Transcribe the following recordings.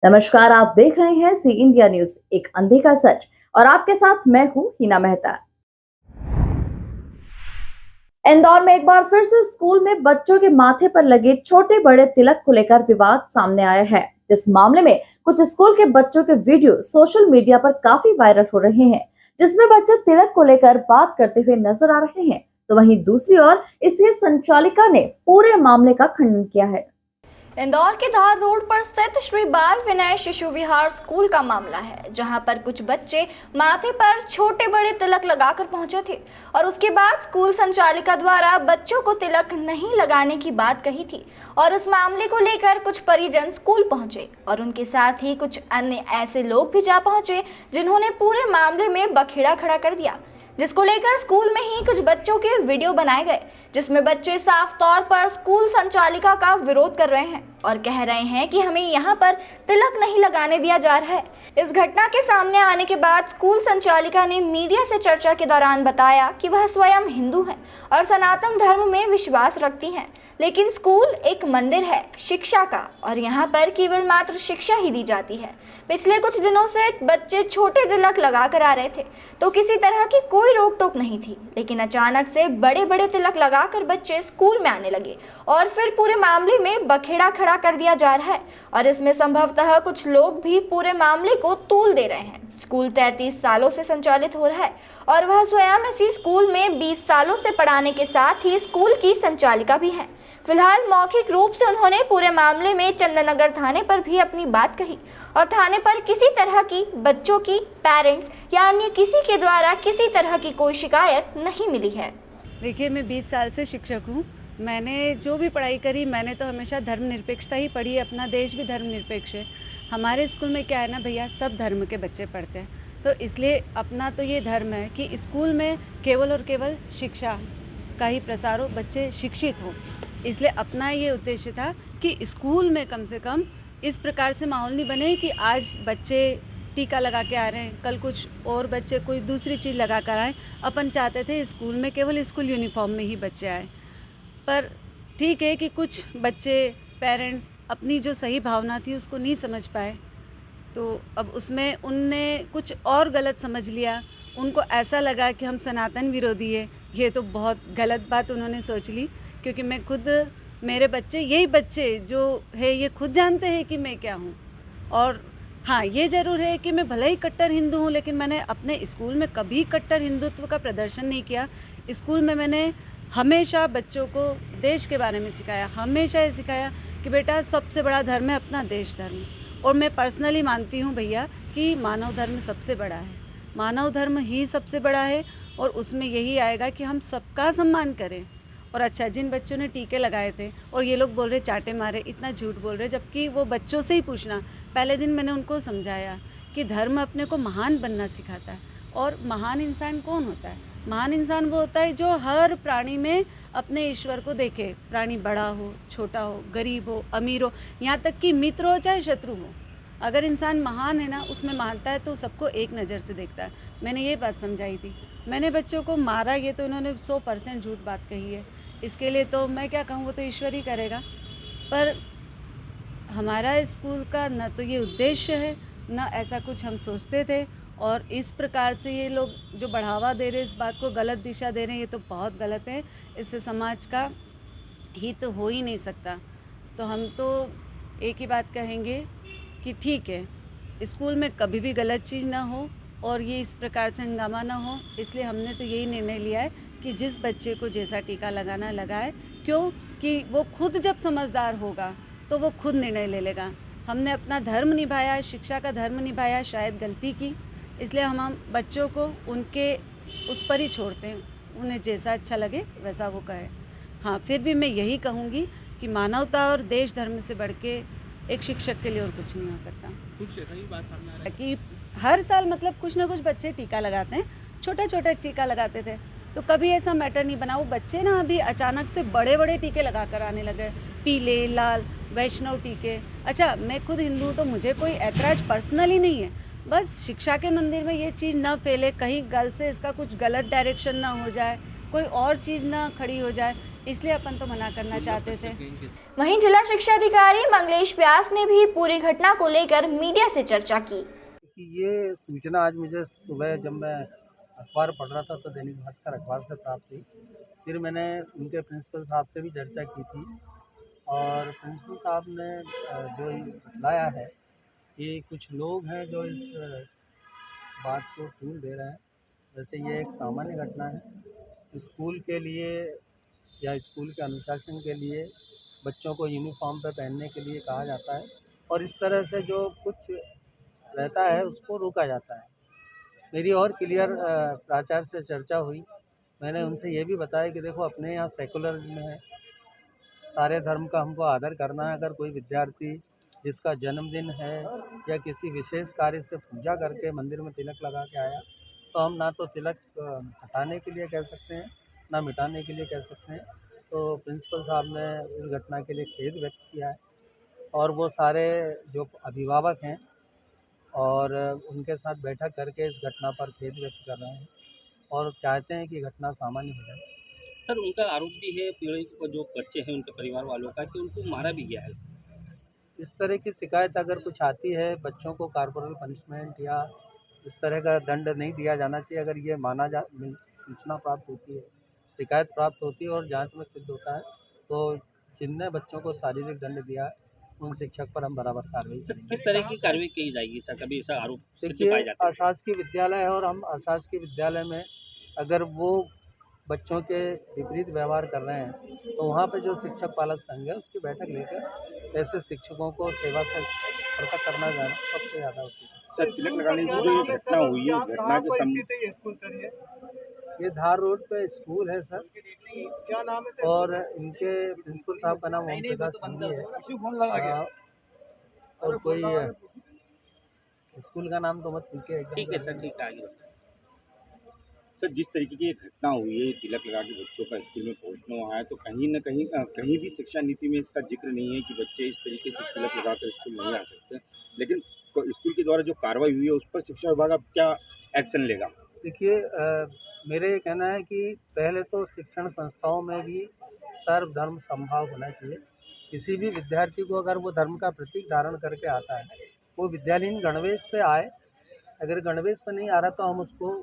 नमस्कार, आप देख रहे हैं सी इंडिया न्यूज, एक अंधे का सच। और आपके साथ मैं हूं हिना मेहता। इंदौर में एक बार फिर से स्कूल में बच्चों के माथे पर लगे छोटे बड़े तिलक को लेकर विवाद सामने आया है। इस मामले में कुछ स्कूल के बच्चों के वीडियो सोशल मीडिया पर काफी वायरल हो रहे हैं, जिसमें बच्चे तिलक को लेकर बात करते हुए नजर आ रहे हैं। तो वहीं दूसरी ओर इसके संचालिका ने पूरे मामले का खंडन किया है। इंदौर के धार रोड पर स्थित श्री बाल विनय शिशु विहार स्कूल का मामला है, जहां पर कुछ बच्चे माथे पर छोटे बड़े तिलक लगाकर पहुंचे थे और उसके बाद स्कूल संचालिका द्वारा बच्चों को तिलक नहीं लगाने की बात कही थी। और इस मामले को लेकर कुछ परिजन स्कूल पहुंचे और उनके साथ ही कुछ अन्य ऐसे लोग भी जा पहुंचे जिन्होंने पूरे मामले में बखेड़ा खड़ा कर दिया, जिसको लेकर स्कूल में ही कुछ बच्चों के वीडियो बनाए गए, जिसमें बच्चे साफ तौर पर स्कूल संचालिका का विरोध कर रहे हैं और कह रहे हैं कि हमें यहाँ पर तिलक नहीं लगाने दिया जा रहा है। इस घटना के सामने आने के बाद स्कूल संचालिका ने मीडिया से चर्चा के दौरान बताया कि वह स्वयं हिंदू हैं और सनातन धर्म में विश्वास रखती हैं, लेकिन स्कूल एक मंदिर है शिक्षा का और यहाँ पर केवल मात्र शिक्षा ही दी जाती है। पिछले कुछ दिनों से बच्चे छोटे तिलक लगा कर आ रहे थे तो किसी तरह की कोई रोक टोक नहीं थी, लेकिन अचानक से बड़े बड़े तिलक लगाकर बच्चे स्कूल में आने लगे और फिर पूरे मामले में बखेड़ा खड़ा कर दिया जा रहा है। और इसमें संभवतः कुछ लोग भी पूरे मामले को तूल दे रहे हैं। स्कूल 33 सालों से संचालित हो रहा है और वह स्वयं इसी स्कूल में 20 सालों से पढ़ाने के साथ ही स्कूल की संचालिका भी है। फिलहाल मौखिक रूप से उन्होंने पूरे मामले में चंदननगर थाने पर भी अपनी बात कही और थाने पर किसी तरह की बच्चों की पेरेंट्स या अन्य किसी के द्वारा किसी तरह की कोई शिकायत नहीं मिली है। देखिए, मैं 20 साल से शिक्षक हूँ। मैंने जो भी पढ़ाई करी, मैंने तो हमेशा धर्मनिरपेक्षता ही पढ़ी है। अपना देश भी धर्मनिरपेक्ष है। हमारे स्कूल में क्या है ना भैया, सब धर्म के बच्चे पढ़ते हैं, तो इसलिए अपना तो ये धर्म है कि स्कूल में केवल और केवल शिक्षा का ही प्रसार हो, बच्चे शिक्षित हों। इसलिए अपना ये उद्देश्य था कि स्कूल में कम से कम इस प्रकार से माहौल नहीं बने कि आज बच्चे टीका लगा के आ रहे हैं, कल कुछ और बच्चे कोई दूसरी चीज़ लगा कर आए। अपन चाहते थे स्कूल में केवल स्कूल यूनिफॉर्म में ही बच्चे आए। पर ठीक है कि कुछ बच्चे पेरेंट्स अपनी जो सही भावना थी उसको नहीं समझ पाए, तो अब उसमें उनने कुछ और गलत समझ लिया। उनको ऐसा लगा कि हम सनातन विरोधी है। ये तो बहुत गलत बात उन्होंने सोच ली, क्योंकि मैं खुद, मेरे बच्चे, यही बच्चे जो है ये खुद जानते हैं कि मैं क्या हूँ। और हाँ, ये ज़रूर है कि मैं भले ही कट्टर हिंदू हूँ, लेकिन मैंने अपने स्कूल में कभी कट्टर हिंदुत्व का प्रदर्शन नहीं किया। स्कूल में मैंने हमेशा बच्चों को देश के बारे में सिखाया, हमेशा ये सिखाया कि बेटा सबसे बड़ा धर्म है अपना देश धर्म। और मैं पर्सनली मानती हूँ भैया कि मानव धर्म सबसे बड़ा है, मानव धर्म ही सबसे बड़ा है और उसमें यही आएगा कि हम सबका सम्मान करें। और अच्छा, जिन बच्चों ने टीके लगाए थे और ये लोग बोल रहे चाटे मारे, इतना झूठ बोल रहे, जबकि वो बच्चों से ही पूछना। पहले दिन मैंने उनको समझाया कि धर्म अपने को महान बनना सिखाता है। और महान इंसान कौन होता है? महान इंसान वो होता है जो हर प्राणी में अपने ईश्वर को देखे। प्राणी बड़ा हो, छोटा हो, गरीब हो, अमीर हो, यहाँ तक कि मित्र हो चाहे शत्रु हो, अगर इंसान महान है ना, उसमें मानता है तो सबको एक नज़र से देखता है। मैंने ये बात समझाई थी। मैंने बच्चों को मारा, ये तो इन्होंने 100% झूठ बात कही है। इसके लिए तो मैं क्या कहूँ, वो तो ईश्वर ही करेगा। पर हमारा स्कूल का न तो ये उद्देश्य है, न ऐसा कुछ हम सोचते थे। और इस प्रकार से ये लोग जो बढ़ावा दे रहे हैं, इस बात को गलत दिशा दे रहे हैं, ये तो बहुत गलत है। इससे समाज का हित हो ही नहीं सकता। तो हम तो एक ही बात कहेंगे कि ठीक है, स्कूल में कभी भी गलत चीज़ ना हो और ये इस प्रकार से हंगामा ना हो। इसलिए हमने तो यही निर्णय लिया है कि जिस बच्चे को जैसा टीका लगाना लगाए, क्यों कि वो खुद जब समझदार होगा तो वो खुद निर्णय ले लेगा। हमने अपना धर्म निभाया, शिक्षा का धर्म निभाया, शायद गलती की, इसलिए हम बच्चों को उनके उस पर ही छोड़ते हैं, उन्हें जैसा अच्छा लगे वैसा वो कहे। हाँ, फिर भी मैं यही कहूँगी कि मानवता और देश धर्म से बढ़ के एक शिक्षक के लिए और कुछ नहीं हो सकता। कुछ सही बात सामने आ रहा है कि हर साल मतलब कुछ ना कुछ बच्चे टीका लगाते हैं, छोटा छोटा टीका लगाते थे, तो कभी ऐसा मैटर नहीं बना। वो बच्चे ना अभी अचानक से बड़े बड़े टीके लगा कर आने लगे, पीले, लाल, वैष्णव टीके। अच्छा, मैं खुद हिंदू हूँ तो मुझे कोई ऐतराज़ पर्सनली नहीं है, बस शिक्षा के मंदिर में ये चीज़ ना फैले, कहीं गल से इसका कुछ गलत डायरेक्शन ना हो जाए, कोई और चीज़ ना खड़ी हो जाए, इसलिए अपन तो मना करना चाहते थे। वहीं जिला शिक्षा अधिकारी मंगलेश व्यास ने भी पूरी घटना को लेकर मीडिया से चर्चा की। कि ये सूचना आज मुझे सुबह जब मैं अखबार पढ़ रहा था तो दैनिक भास्कर अखबार से प्राप्त हुई। फिर मैंने उनके प्रिंसिपल साहब से भी चर्चा की थी और प्रिंसिपल साहब ने जो बताया है कि कुछ लोग हैं जो इस बात को तूल दे रहे हैं। वैसे ये एक सामान्य घटना है। स्कूल के लिए या स्कूल के अनुशासन के लिए बच्चों को यूनिफॉर्म पे पहनने के लिए कहा जाता है और इस तरह से जो कुछ रहता है उसको रोका जाता है। मेरी और क्लियर प्राचार्य से चर्चा हुई। मैंने उनसे ये भी बताया कि देखो अपने यहाँ सेकुलरिज्म है, सारे धर्म का हमको आदर करना है। अगर कोई विद्यार्थी जिसका जन्मदिन है या किसी विशेष कार्य से पूजा करके मंदिर में तिलक लगा के आया तो हम ना तो तिलक हटाने के लिए कह सकते हैं ना मिटाने के लिए कह सकते हैं। तो प्रिंसिपल साहब ने इस घटना के लिए खेद व्यक्त किया है और वो सारे जो अभिभावक हैं और उनके साथ बैठक करके इस घटना पर खेद व्यक्त कर रहे हैं और चाहते हैं कि घटना सामान्य हो जाए। सर उनका आरोप भी है पीड़ित को जो बच्चे हैं उनके परिवार वालों का कि उनको मारा भी गया है। इस तरह की शिकायत अगर कुछ आती है, बच्चों को कॉर्पोरल पनिशमेंट या इस तरह का दंड नहीं दिया जाना चाहिए। अगर ये सूचना प्राप्त होती है, शिकायत प्राप्त होती है और जांच में सिद्ध होता है तो जिनने बच्चों को शारीरिक दंड दिया है उन शिक्षक पर हम बराबर कार्रवाई करेंगे। किस तरह की कार्रवाई की जाएगी सर, कभी ऐसा आरोप सिद्ध देखिए, पाए जाते हैं? अशासकीय विद्यालय है और हम अशासकीय विद्यालय में अगर वो बच्चों के विपरीत व्यवहार कर रहे हैं तो वहाँ पे जो शिक्षक पालक संघ है उसकी बैठक लेकर ऐसे शिक्षकों को सेवा से पृथक करना जाना सबसे ज़्यादा उचित है। सर तिलक लगाने की जो ये घटना हुई है, घटना के ये धार रोड पे स्कूल है सर, क्या नाम है और इनके प्रिंसिपल साहब का नाम ओम प्रकाश संघी है और कोई स्कूल का नाम तो मत पूछिए एकदम। ठीक है सर, ठीक है आगे बताइए। सर जिस तरीके की ये घटना हुई है, तिलक लगा के बच्चों का स्कूल में पहुंचना हुआ है, तो कहीं न कहीं कहीं भी शिक्षा नीति में इसका जिक्र नहीं है कि बच्चे इस तरीके से तिलक लगाकर स्कूल नहीं आ सकते। लेकिन स्कूल के द्वारा जो कार्रवाई हुई है उस पर शिक्षा विभाग अब क्या एक्शन लेगा? देखिए, मेरे ये कहना है कि पहले तो शिक्षण संस्थाओं में भी सर्वधर्म समभाव होना चाहिए। किसी भी विद्यार्थी को अगर वो धर्म का प्रतीक धारण करके आता है, वो विद्यालयीन गणवेश पे आए। अगर गणवेश पे नहीं आ रहा तो हम उसको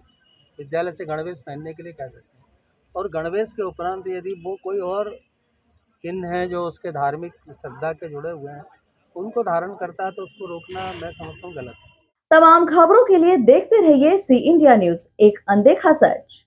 विद्यालय से गणवेश पहनने के लिए कह सकते हैं और गणवेश के उपरांत यदि वो कोई और चिन्ह है जो उसके धार्मिक श्रद्धा के जुड़े हुए हैं उनको धारण करता है तो उसको रोकना मैं समझता हूँ गलत है। तमाम खबरों के लिए देखते रहिए सी इंडिया न्यूज, एक अनदेखा सच।